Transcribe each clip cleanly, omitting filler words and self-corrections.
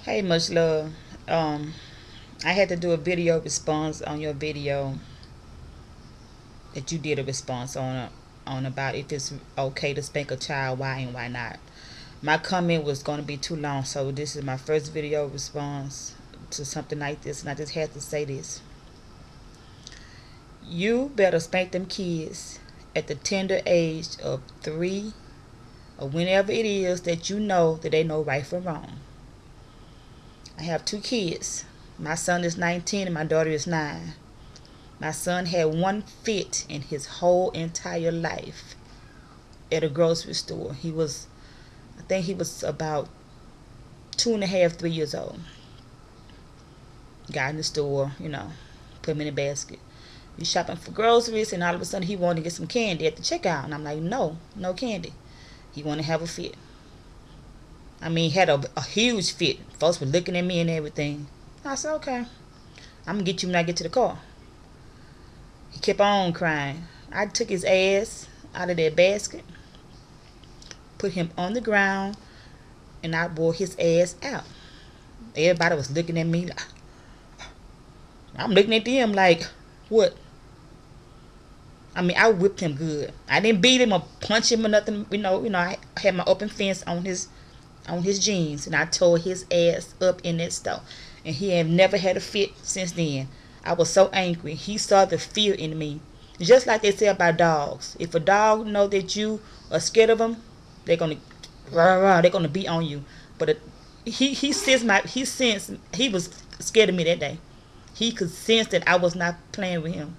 Hey, much love. Um, I had to do a video response on your video that you did a response on about if it's okay to spank a child, why and why not. My comment was going to be too long, so this is my first video response to something like this, and I just had to say this. You better spank them kids at the tender age of 3 or whenever it is that you know that they know right from wrong. I have 2 kids. My son is 19 and my daughter is 9. My son had one fit in his whole entire life at a grocery store. I think he was about 2.5, 3 years old. Got in the store, put him in a basket. We shopping for groceries, and all of a sudden he wanted to get some candy at the checkout, and I'm like, no, no candy. He wanted to have a fit. I mean, he had a huge fit. Folks were looking at me and everything. I said, okay, I'm gonna get you when I get to the car. He kept on crying. I took his ass out of that basket, put him on the ground, and I bore his ass out. Everybody was looking at me like, I'm looking at them like, what? I mean, I whipped him good. I didn't beat him or punch him or nothing. I had my open fence on his jeans, and I tore his ass up in that store. And he have never had a fit since then. I was so angry. He saw the fear in me. Just like they say about dogs. If a dog know that you are scared of them, they're gonna they're gonna beat on you. But he sensed he was scared of me that day. He could sense that I was not playing with him.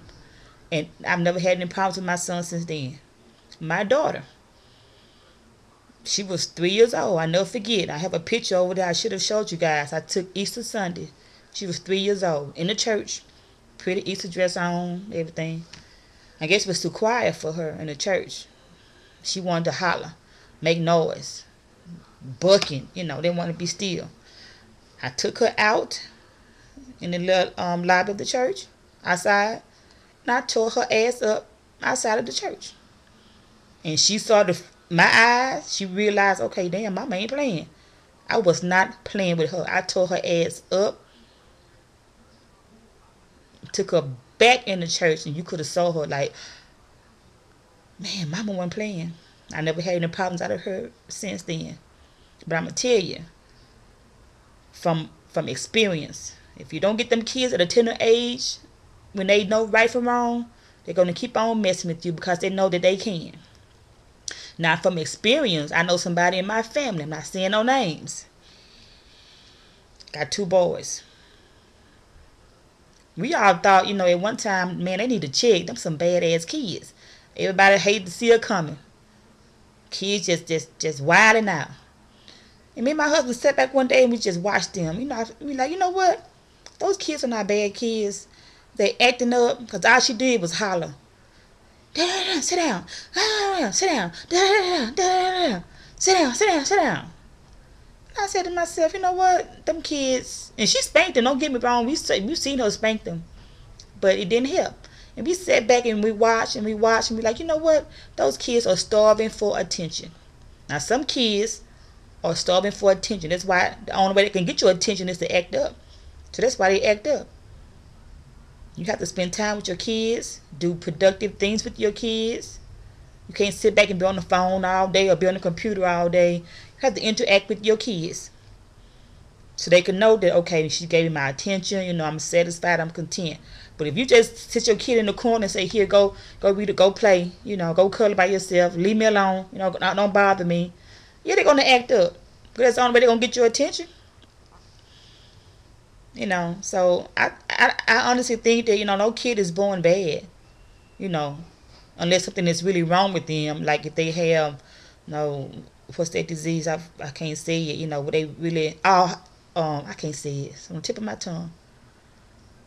And I've never had any problems with my son since then. My daughter, she was 3 years old. I never forget. I have a picture over there I should have showed you guys. I took Easter Sunday. She was 3 years old in the church. Pretty Easter dress on, everything. I guess it was too quiet for her in the church. She wanted to holler, make noise, bucking. Didn't want to be still. I took her out in the little lobby of the church, outside, and I tore her ass up outside of the church. And she saw my eyes. She realized, okay, damn, mama ain't playing. I was not playing with her. I tore her ass up, took her back in the church, and you could have saw her like, man, mama wasn't playing. I never had any problems out of her since then. But I'm gonna tell you, from experience, if you don't get them kids at a tender age, when they know right from wrong, they're gonna keep on messing with you because they know that they can. Now, from experience, I know somebody in my family. I'm not saying no names. Got 2 boys. We all thought, at one time, man, they need to check. Them some badass kids. Everybody hated to see her coming. Kids just wilding out. And me and my husband sat back one day and we just watched them. We like, you know what? Those kids are not bad kids. They acting up because all she did was holler. Da-da-da, sit down. Da-da-da, sit down. Da-da-da, da-da-da. Sit down, sit down, sit down. And I said to myself, you know what? Them kids, and she spanked them. Don't get me wrong. We've seen her spank them, but it didn't help. And we sat back and we watched and we watched and we like, you know what? Those kids are starving for attention. Now some kids are starving for attention. That's why the only way they can get your attention is to act up. So that's why they act up. You have to spend time with your kids, do productive things with your kids. You can't sit back and be on the phone all day or be on the computer all day. You have to interact with your kids so they can know that, okay, she gave me my attention, I'm satisfied, I'm content. But if you just sit your kid in the corner and say, here, go read it, go play, go cuddle by yourself, leave me alone, don't bother me, yeah, they're going to act up. But that's the only way they're going to get your attention. So I honestly think that, no kid is born bad, unless something is really wrong with them, like if they have, what's that disease? I can't say it, where they really, I can't say it. It's on the tip of my tongue.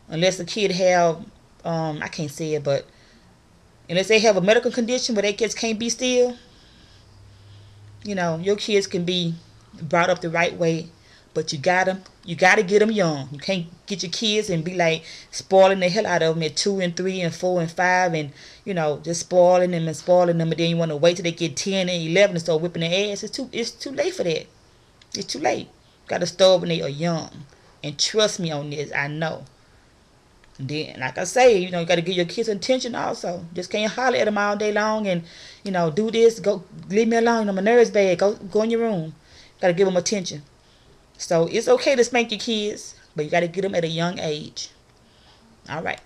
Unless the kid have, I can't say it, but unless they have a medical condition where they kids can't be still, your kids can be brought up the right way. But you gotta get them young. You can't get your kids and be like spoiling the hell out of them at 2 and 3 and 4 and 5 and just spoiling them, and then you want to wait till they get 10 and 11 and start whipping their ass. It's too late for that. It's too late. Got to start when they are young. And trust me on this, I know. Then, like I say, you got to give your kids attention also. Just can't holler at them all day long and, do this, go, leave me alone, my nerves bad, go in your room. Got to give them attention. So, it's okay to spank your kids, but you got to get them at a young age. All right.